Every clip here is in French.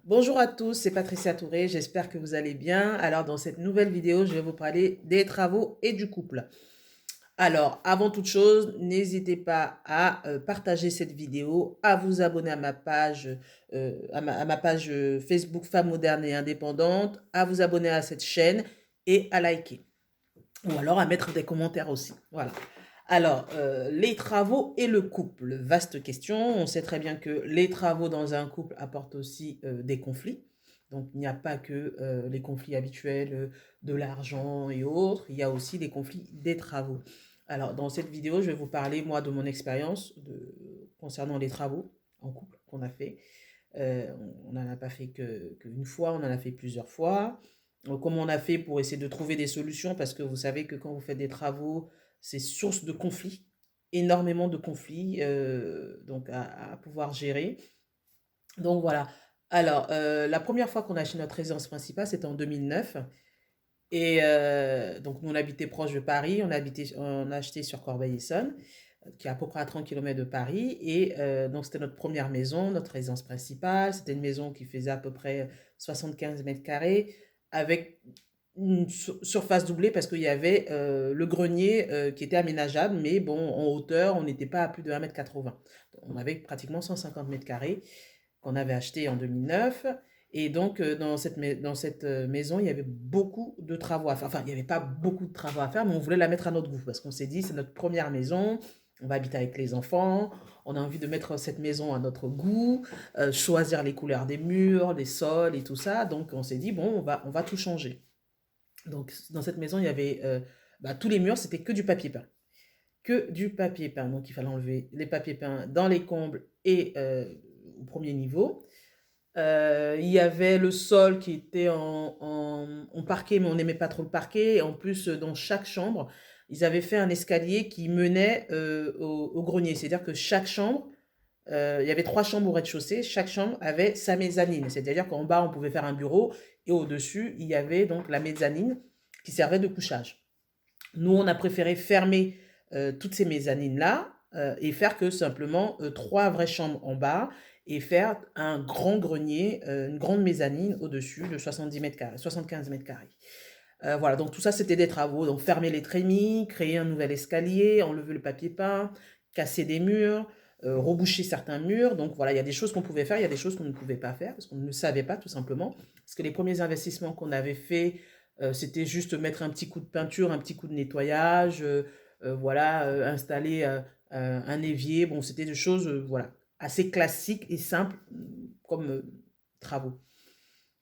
Bonjour à tous, c'est Patricia Touré, j'espère que vous allez bien. Alors dans cette nouvelle vidéo, je vais vous parler des travaux et du couple. Alors avant toute chose, n'hésitez pas à partager cette vidéo, à vous abonner à ma page Facebook Femmes modernes et indépendantes, à vous abonner à cette chaîne et à liker. Ou alors à mettre des commentaires aussi. Voilà. Alors, les travaux et le couple, vaste question. On sait très bien que les travaux dans un couple apportent aussi des conflits. Donc, il n'y a pas que les conflits habituels de l'argent et autres, il y a aussi les conflits des travaux. Alors, dans cette vidéo, je vais vous parler, moi, de mon expérience concernant les travaux en couple qu'on a fait. On n'en a pas fait qu'une fois, on en a fait plusieurs fois. Comment on a fait pour essayer de trouver des solutions, parce que vous savez que quand vous faites des travaux, c'est source de conflits, énormément de conflits donc à pouvoir gérer. Donc voilà. Alors, la première fois qu'on a acheté notre résidence principale, c'était en 2009. Et donc, nous, on habitait proche de Paris, on a acheté sur Corbeil-Essonnes, qui est à peu près à 30 km de Paris. Et donc, c'était notre première maison, notre résidence principale. C'était une maison qui faisait à peu près 75 mètres carrés, avec une surface doublée parce qu'il y avait le grenier qui était aménageable, mais bon, en hauteur, on n'était pas à plus de 1,80 m. On avait pratiquement 150 mètres carrés qu'on avait acheté en 2009. Et donc, dans cette maison, il y avait beaucoup de travaux à faire. Enfin, il n'y avait pas beaucoup de travaux à faire, mais on voulait la mettre à notre goût parce qu'on s'est dit, c'est notre première maison, on va habiter avec les enfants, on a envie de mettre cette maison à notre goût, choisir les couleurs des murs, les sols et tout ça. Donc, on s'est dit, bon, on va tout changer. Donc, dans cette maison, il y avait tous les murs, c'était que du papier peint. Que du papier peint. Donc, il fallait enlever les papiers peints dans les combles et au premier niveau. Il y avait le sol qui était en parquet, mais on n'aimait pas trop le parquet. Et en plus, dans chaque chambre, ils avaient fait un escalier qui menait au grenier. C'est-à-dire que chaque chambre, il y avait 3 chambres au rez-de-chaussée. Chaque chambre avait sa mezzanine. C'est-à-dire qu'en bas, on pouvait faire un bureau. Et au-dessus, il y avait donc la mezzanine qui servait de couchage. Nous, on a préféré fermer toutes ces mezzanines-là et faire que simplement 3 vraies chambres en bas et faire un grand grenier, une grande mezzanine au-dessus de 70 mètres carrés, 75 mètres carrés. Voilà, donc tout ça, c'était des travaux. Donc fermer les trémies, créer un nouvel escalier, enlever le papier peint, casser des murs, reboucher certains murs. Donc voilà, il y a des choses qu'on pouvait faire, il y a des choses qu'on ne pouvait pas faire parce qu'on ne savait pas tout simplement. Parce que les premiers investissements qu'on avait faits, c'était juste mettre un petit coup de peinture, un petit coup de nettoyage, voilà, installer un évier. Bon, c'était des choses voilà, assez classiques et simples comme travaux.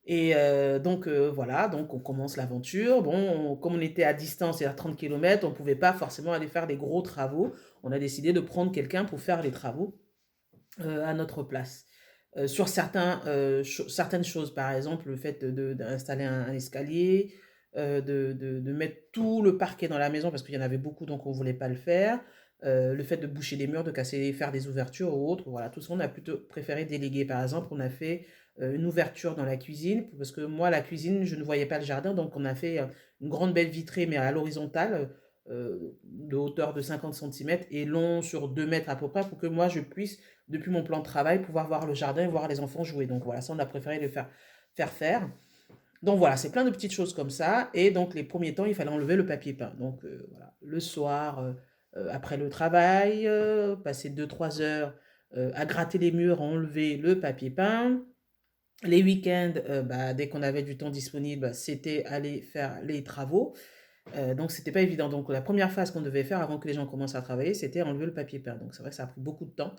Et donc voilà, donc on commence l'aventure. Bon, comme on était à distance et à 30 km, on ne pouvait pas forcément aller faire des gros travaux. On a décidé de prendre quelqu'un pour faire les travaux à notre place. Sur certaines choses, par exemple, le fait d'installer un escalier, de mettre tout le parquet dans la maison parce qu'il y en avait beaucoup, donc on ne voulait pas le faire. Le fait de boucher les murs, de casser, faire des ouvertures ou autres, voilà, tout ça, on a plutôt préféré déléguer. Par exemple, on a fait une ouverture dans la cuisine, parce que moi, la cuisine, je ne voyais pas le jardin, donc on a fait une grande belle vitrée, mais à l'horizontale, de hauteur de 50 cm et long sur 2 mètres à peu près, pour que moi, je puisse depuis mon plan de travail, pouvoir voir le jardin et voir les enfants jouer. Donc voilà, ça, on a préféré le faire. Donc voilà, c'est plein de petites choses comme ça. Et donc les premiers temps, il fallait enlever le papier peint. Donc voilà, le soir, après le travail, passer 2 3 heures à gratter les murs, à enlever le papier peint. Les week-ends, dès qu'on avait du temps disponible, c'était aller faire les travaux. Donc c'était pas évident. Donc la première phase qu'on devait faire avant que les gens commencent à travailler, c'était enlever le papier peint. Donc c'est vrai que ça a pris beaucoup de temps.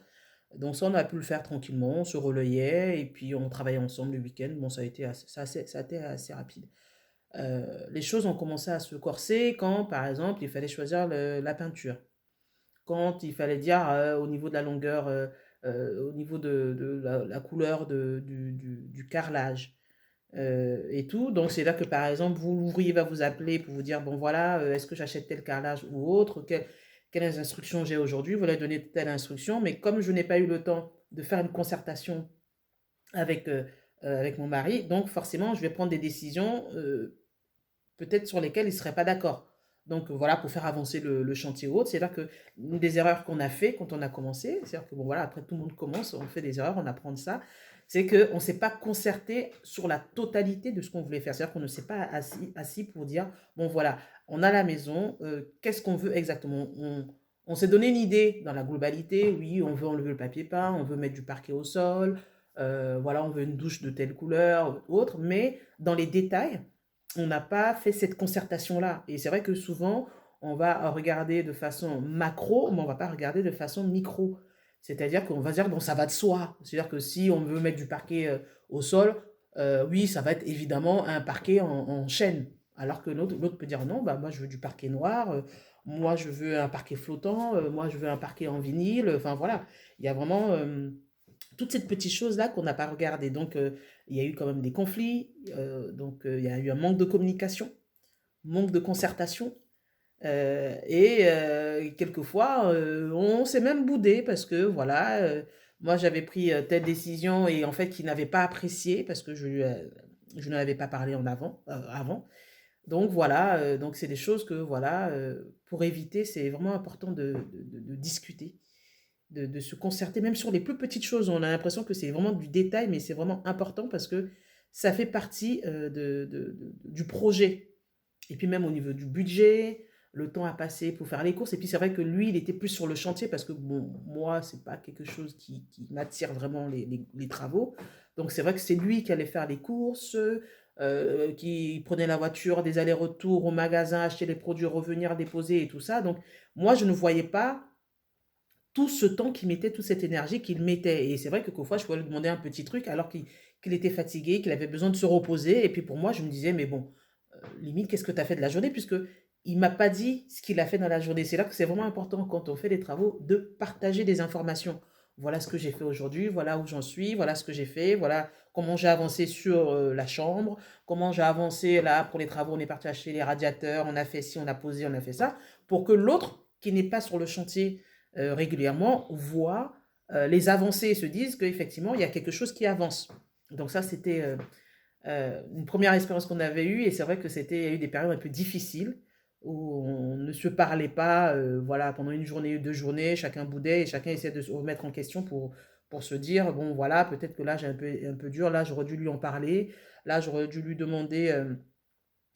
Donc ça, on a pu le faire tranquillement, on se relayait et puis on travaillait ensemble le week-end. Bon, ça a été assez rapide. Les choses ont commencé à se corser quand, par exemple, il fallait choisir la peinture. Quand il fallait dire au niveau de la longueur, au niveau de la couleur du carrelage et tout. Donc c'est là que, par exemple, l'ouvrier va vous appeler pour vous dire, bon voilà, est-ce que j'achète tel carrelage ou autre, quelles instructions j'ai aujourd'hui, vous allez donner telle instruction, mais comme je n'ai pas eu le temps de faire une concertation avec, avec mon mari, donc forcément, je vais prendre des décisions peut-être sur lesquelles il ne serait pas d'accord. Donc voilà, pour faire avancer le chantier ou autre, c'est là que une des erreurs qu'on a fait quand on a commencé, c'est-à-dire que bon voilà, après tout le monde commence, on fait des erreurs, on apprend de ça, C'est qu'on ne s'est pas concerté sur la totalité de ce qu'on voulait faire. C'est-à-dire qu'on ne s'est pas assis pour dire, bon voilà, on a la maison, qu'est-ce qu'on veut exactement? On s'est donné une idée dans la globalité, oui, on veut enlever le papier peint, on veut mettre du parquet au sol, voilà, on veut une douche de telle couleur, autre, mais dans les détails, on n'a pas fait cette concertation-là. Et c'est vrai que souvent, on va regarder de façon macro, mais on ne va pas regarder de façon micro. C'est-à-dire qu'on va dire, bon, ça va de soi. C'est-à-dire que si on veut mettre du parquet au sol, oui, ça va être évidemment un parquet en chaîne. Alors que l'autre peut dire, non, bah, moi je veux du parquet noir, moi je veux un parquet flottant, moi je veux un parquet en vinyle. Enfin voilà, il y a vraiment toutes ces petites choses-là qu'on n'a pas regardées. Donc il y a eu quand même des conflits, donc il y a eu un manque de communication, manque de concertation. Quelquefois, on s'est même boudé parce que voilà, moi j'avais pris telle décision et en fait il n'avait pas apprécié parce que je n'en avais pas parlé avant. Donc voilà, donc c'est des choses que voilà, pour éviter, c'est vraiment important de discuter, de se concerter, même sur les plus petites choses. On a l'impression que c'est vraiment du détail, mais c'est vraiment important parce que ça fait partie du projet. Et puis même au niveau du budget, le temps à passer pour faire les courses. Et puis c'est vrai que lui, il était plus sur le chantier parce que bon, moi, c'est pas quelque chose qui m'attire vraiment les travaux. Donc c'est vrai que c'est lui qui allait faire les courses, qui prenait la voiture, des allers-retours au magasin, acheter les produits, revenir déposer et tout ça. Donc moi, je ne voyais pas tout ce temps qu'il mettait, toute cette énergie qu'il mettait. Et c'est vrai que quelquefois, je pouvais lui demander un petit truc alors qu'il était fatigué, qu'il avait besoin de se reposer. Et puis pour moi, je me disais, mais bon, limite, qu'est-ce que tu as fait de la journée? Puisque il m'a pas dit ce qu'il a fait dans la journée. C'est là que c'est vraiment important quand on fait des travaux de partager des informations. Voilà ce que j'ai fait aujourd'hui, voilà où j'en suis, voilà ce que j'ai fait, voilà comment j'ai avancé sur la chambre, comment j'ai avancé là pour les travaux, on est parti acheter les radiateurs, on a fait ci, on a posé, on a fait ça, pour que l'autre qui n'est pas sur le chantier régulièrement voit les avancées et se dise qu'effectivement il y a quelque chose qui avance. Donc ça c'était une première expérience qu'on avait eue et c'est vrai que il y a eu des périodes un peu difficiles où on ne se parlait pas, voilà, pendant une journée, 2 journées, chacun boudait et chacun essayait de se remettre en question pour se dire, bon voilà, peut-être que là j'ai un peu dur, là j'aurais dû lui en parler, là j'aurais dû lui demander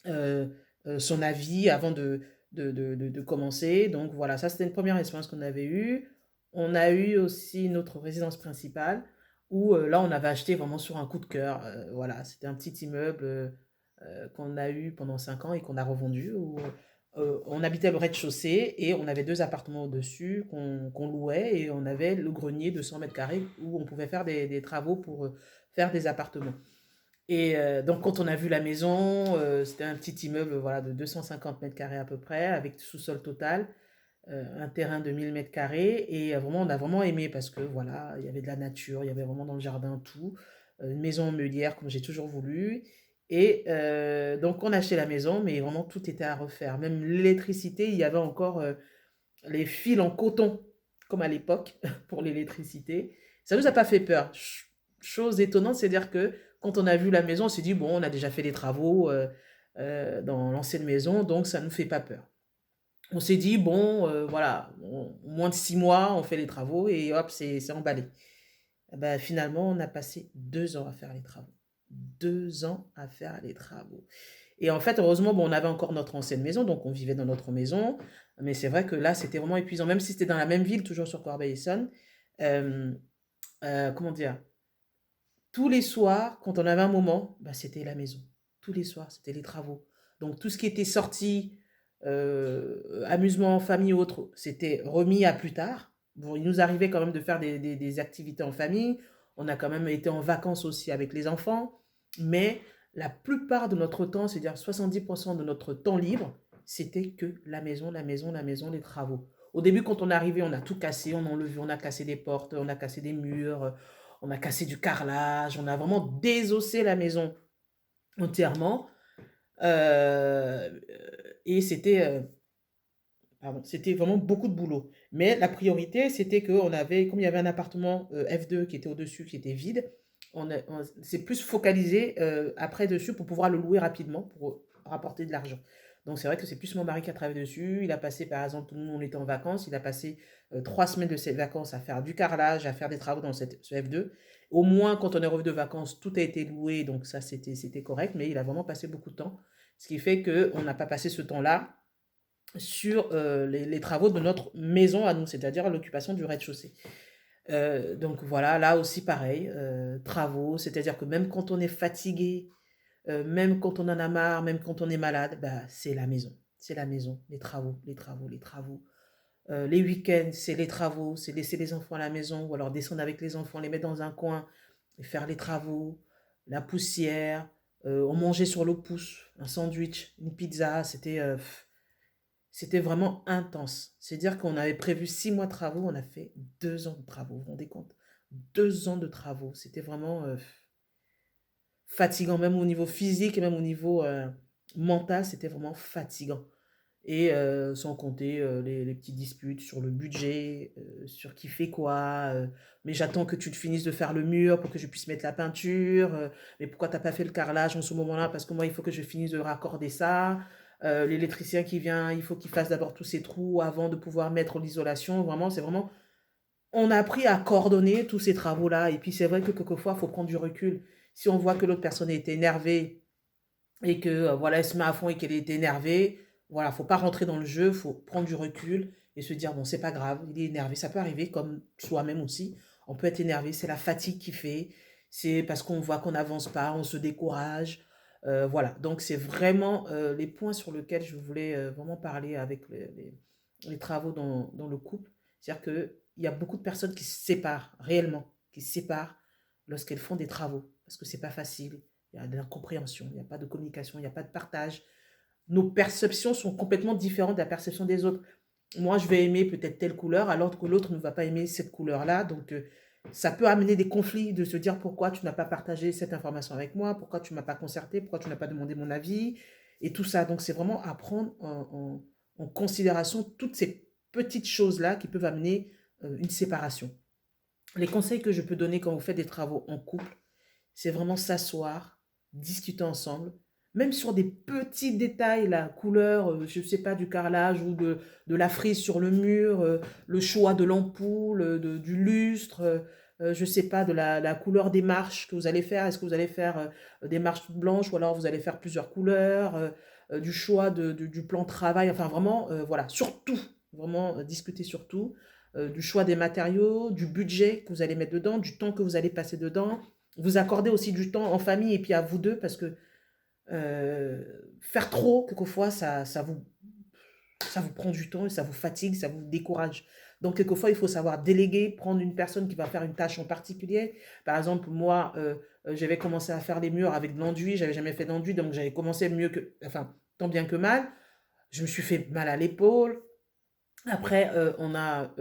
euh, son avis avant de commencer. Donc voilà, ça c'était une première expérience qu'on avait eue. On a eu aussi notre résidence principale où là on avait acheté vraiment sur un coup de cœur. Voilà, c'était un petit immeuble qu'on a eu pendant 5 ans et qu'on a revendu. Où, on habitait le rez-de-chaussée et on avait 2 appartements au-dessus qu'on louait et on avait le grenier de 100 mètres carrés où on pouvait faire des travaux pour faire des appartements. Et donc, quand on a vu la maison, c'était un petit immeuble voilà, de 250 mètres carrés à peu près, avec sous-sol total, un terrain de 1000 mètres carrés. Et vraiment, on a vraiment aimé parce que voilà, il y avait de la nature, il y avait vraiment dans le jardin tout. Une maison meulière comme j'ai toujours voulu. Et donc, on a acheté la maison, mais vraiment tout était à refaire. Même l'électricité, il y avait encore les fils en coton, comme à l'époque, pour l'électricité. Ça nous a pas fait peur. Chose étonnante, c'est-à-dire que quand on a vu la maison, on s'est dit, bon, on a déjà fait des travaux dans l'ancienne maison, donc ça ne nous fait pas peur. On s'est dit, bon, voilà, moins de 6 mois, on fait les travaux et hop, c'est emballé. Eh ben, finalement, on a passé 2 ans à faire les travaux. 2 ans à faire les travaux. Et en fait, heureusement, bon, on avait encore notre ancienne maison, donc on vivait dans notre maison. Mais c'est vrai que là, c'était vraiment épuisant. Même si c'était dans la même ville, toujours sur Corbeil-Essonnes. Euh, comment dire? Tous les soirs, quand on avait un moment, bah, c'était la maison. Tous les soirs, c'était les travaux. Donc tout ce qui était sorti, amusement en famille ou autre, c'était remis à plus tard. Bon, il nous arrivait quand même de faire des activités en famille. On a quand même été en vacances aussi avec les enfants. Mais la plupart de notre temps, c'est-à-dire 70% de notre temps libre, c'était que la maison, la maison, la maison, les travaux. Au début, quand on est arrivé, on a tout cassé, on a enlevé, on a cassé des portes, on a cassé des murs, on a cassé du carrelage, on a vraiment désossé la maison entièrement. Euh, et c'était vraiment beaucoup de boulot. Mais la priorité, c'était qu'on avait, comme il y avait un appartement F2 qui était au-dessus, qui était vide, on s'est plus focalisé après dessus pour pouvoir le louer rapidement, pour rapporter de l'argent. Donc c'est vrai que c'est plus mon mari qui a travaillé dessus. Il a passé, par exemple, nous on était en vacances, il a passé 3 semaines de ses vacances à faire du carrelage, à faire des travaux dans ce F2. Au moins, quand on est revenu de vacances, tout a été loué, donc ça, c'était correct, mais il a vraiment passé beaucoup de temps. Ce qui fait qu'on n'a pas passé ce temps-là sur les travaux de notre maison à nous, c'est-à-dire l'occupation du rez-de-chaussée. Donc voilà, là aussi pareil, travaux, c'est-à-dire que même quand on est fatigué, même quand on en a marre, même quand on est malade, bah, c'est la maison. C'est la maison, les travaux, les travaux, les travaux. Les week-ends, c'est les travaux, c'est laisser les enfants à la maison ou alors descendre avec les enfants, les mettre dans un coin et faire les travaux, la poussière, on mangeait sur le pouce, un sandwich, une pizza, c'était vraiment intense. C'est dire qu'on avait prévu 6 mois de travaux, on a fait 2 ans de travaux, vous vous rendez compte? 2 ans de travaux, c'était vraiment fatigant, même au niveau physique et même au niveau mental, c'était vraiment fatigant. Et sans compter les petites disputes sur le budget, sur qui fait quoi. Mais j'attends que tu te finisses de faire le mur pour que je puisse mettre la peinture. Mais pourquoi t'as pas fait le carrelage en ce moment-là? Parce que moi, il faut que je finisse de raccorder ça. L'électricien qui vient, il faut qu'il fasse d'abord tous ces trous avant de pouvoir mettre l'isolation. Vraiment, c'est vraiment... On a appris à coordonner tous ces travaux-là. Et puis, c'est vrai que quelquefois, il faut prendre du recul. Si on voit que l'autre personne est énervée et que voilà, elle se met à fond et qu'elle est énervée, voilà, faut pas rentrer dans le jeu, faut prendre du recul et se dire bon, c'est pas grave, il est énervé, ça peut arriver comme soi-même aussi. On peut être énervé, c'est la fatigue qui fait, c'est parce qu'on voit qu'on n'avance pas, on se décourage. Voilà, donc c'est vraiment les points sur lesquels je voulais vraiment parler avec les travaux dans le couple. C'est-à-dire qu'il y a beaucoup de personnes qui se séparent réellement, qui se séparent lorsqu'elles font des travaux, parce que c'est pas facile, il y a de l'incompréhension, il n'y a pas de communication, il n'y a pas de partage. Nos perceptions sont complètement différentes de la perception des autres. Moi, je vais aimer peut-être telle couleur, alors que l'autre ne va pas aimer cette couleur-là. Donc, ça peut amener des conflits de se dire pourquoi tu n'as pas partagé cette information avec moi, pourquoi tu ne m'as pas concerté, pourquoi tu n'as pas demandé mon avis, et tout ça. Donc, c'est vraiment à prendre en considération toutes ces petites choses-là qui peuvent amener une séparation. Les conseils que je peux donner quand vous faites des travaux en couple, c'est vraiment s'asseoir, discuter ensemble, même sur des petits détails, la couleur, je ne sais pas, du carrelage ou de la frise sur le mur, le choix de l'ampoule, du lustre, je ne sais pas, de la couleur des marches que vous allez faire. Est-ce que vous allez faire des marches toutes blanches ou alors vous allez faire plusieurs couleurs, du choix du plan de travail, enfin vraiment, voilà, surtout, vraiment discuter surtout, du choix des matériaux, du budget que vous allez mettre dedans, du temps que vous allez passer dedans, vous accordez aussi du temps en famille et puis à vous deux parce que faire trop, quelquefois, ça vous prend du temps et ça vous fatigue, ça vous décourage. Donc, quelquefois, il faut savoir déléguer, prendre une personne qui va faire une tâche en particulier. Par exemple, moi, j'avais commencé à faire les murs avec de l'enduit, j'avais jamais fait d'enduit, donc j'avais commencé mieux que, enfin, tant bien que mal. Je me suis fait mal à l'épaule. Après, on a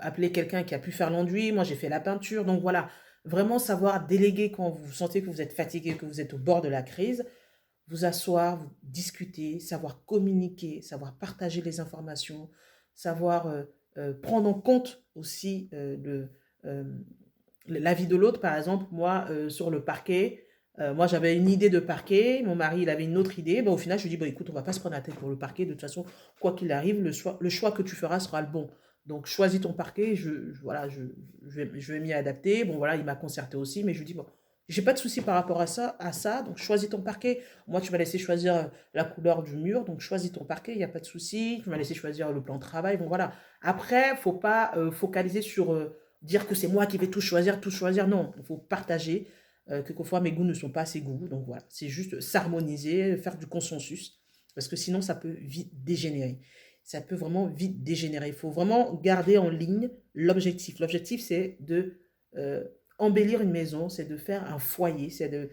appelé quelqu'un qui a pu faire l'enduit. Moi, j'ai fait la peinture. Donc voilà, vraiment savoir déléguer quand vous sentez que vous êtes fatigué, que vous êtes au bord de la crise, vous asseoir, vous discuter, savoir communiquer, savoir partager les informations, savoir prendre en compte aussi euh, l'avis de l'autre. Par exemple, moi, sur le parquet, moi j'avais une idée de parquet, mon mari il avait une autre idée. Ben, au final, je lui dis, bon, écoute, on va pas se prendre la tête pour le parquet. De toute façon, quoi qu'il arrive, le choix que tu feras sera le bon. Donc, choisis ton parquet. Voilà, je vais m'y adapter. Bon, voilà, il m'a concerté aussi, mais je lui dis, bon, j'ai pas de souci par rapport à ça. Donc, choisis ton parquet. Moi, tu m'as laissé choisir la couleur du mur. Donc, choisis ton parquet. Il n'y a pas de souci. Tu m'as laissé choisir le plan de travail. Bon, voilà. Après, faut pas focaliser sur dire que c'est moi qui vais tout choisir, tout choisir. Non, il faut partager. Quelquefois, mes goûts ne sont pas ses goûts. Donc voilà, c'est juste s'harmoniser, faire du consensus. Parce que sinon, ça peut vite dégénérer. Ça peut vraiment vite dégénérer. Il faut vraiment garder en ligne l'objectif. L'objectif, c'est de embellir une maison, c'est de faire un foyer, c'est de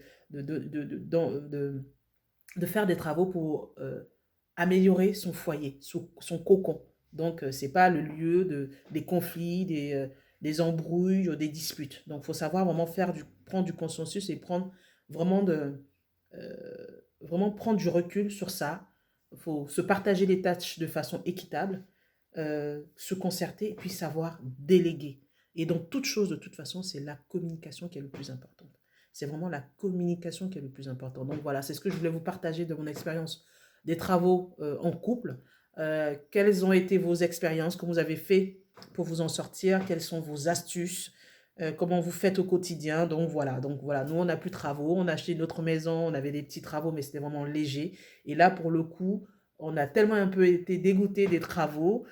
faire des travaux pour améliorer son foyer, son cocon. Donc, ce n'est pas le lieu des conflits, des embrouilles, des disputes. Donc, il faut savoir vraiment prendre du consensus et vraiment, vraiment prendre du recul sur ça. Il faut se partager les tâches de façon équitable, se concerter et puis savoir déléguer. Et dans toute chose, de toute façon, c'est la communication qui est le plus importante. C'est vraiment la communication qui est le plus important. Donc voilà, c'est ce que je voulais vous partager de mon expérience des travaux en couple. Quelles ont été vos expériences que vous avez fait pour vous en sortir? Quelles sont vos astuces? comment vous faites au quotidien. Donc voilà, nous on n'a plus de travaux, on a acheté une autre maison, on avait des petits travaux, mais c'était vraiment léger. Et là, pour le coup, on a tellement un peu été dégoûté des travaux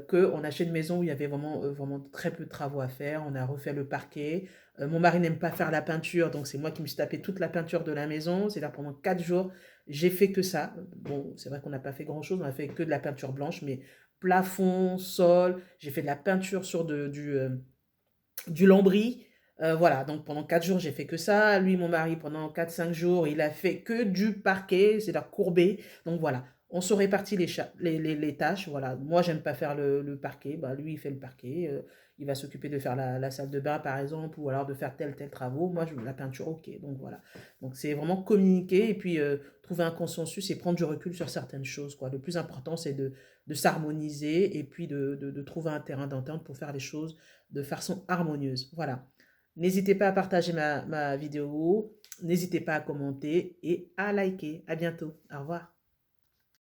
qu'on a acheté une maison où il y avait vraiment très peu de travaux à faire. On a refait le parquet. Mon mari n'aime pas faire la peinture, donc c'est moi qui me suis tapé toute la peinture de la maison. C'est là pendant 4 jours, j'ai fait que ça. Bon, c'est vrai qu'on n'a pas fait grand-chose, on a fait que de la peinture blanche, mais plafond, sol, j'ai fait de la peinture sur du lambris. Voilà, donc pendant 4 jours, j'ai fait que ça. Lui, mon mari, pendant 4, 5 jours, il a fait que du parquet, c'est-à-dire courbé. Donc voilà, on se répartit les tâches. Voilà, moi, j'aime pas faire le parquet. Bah, lui, il fait le parquet. Il va s'occuper de faire la salle de bain, par exemple, ou alors de faire tel travaux. Moi, la peinture, ok. Donc voilà. Donc c'est vraiment communiquer et puis trouver un consensus et prendre du recul sur certaines choses, quoi. Le plus important, c'est de s'harmoniser et puis de trouver un terrain d'entente pour faire les choses de façon harmonieuse. Voilà. N'hésitez pas à partager ma vidéo, n'hésitez pas à commenter et à liker. À bientôt. Au revoir.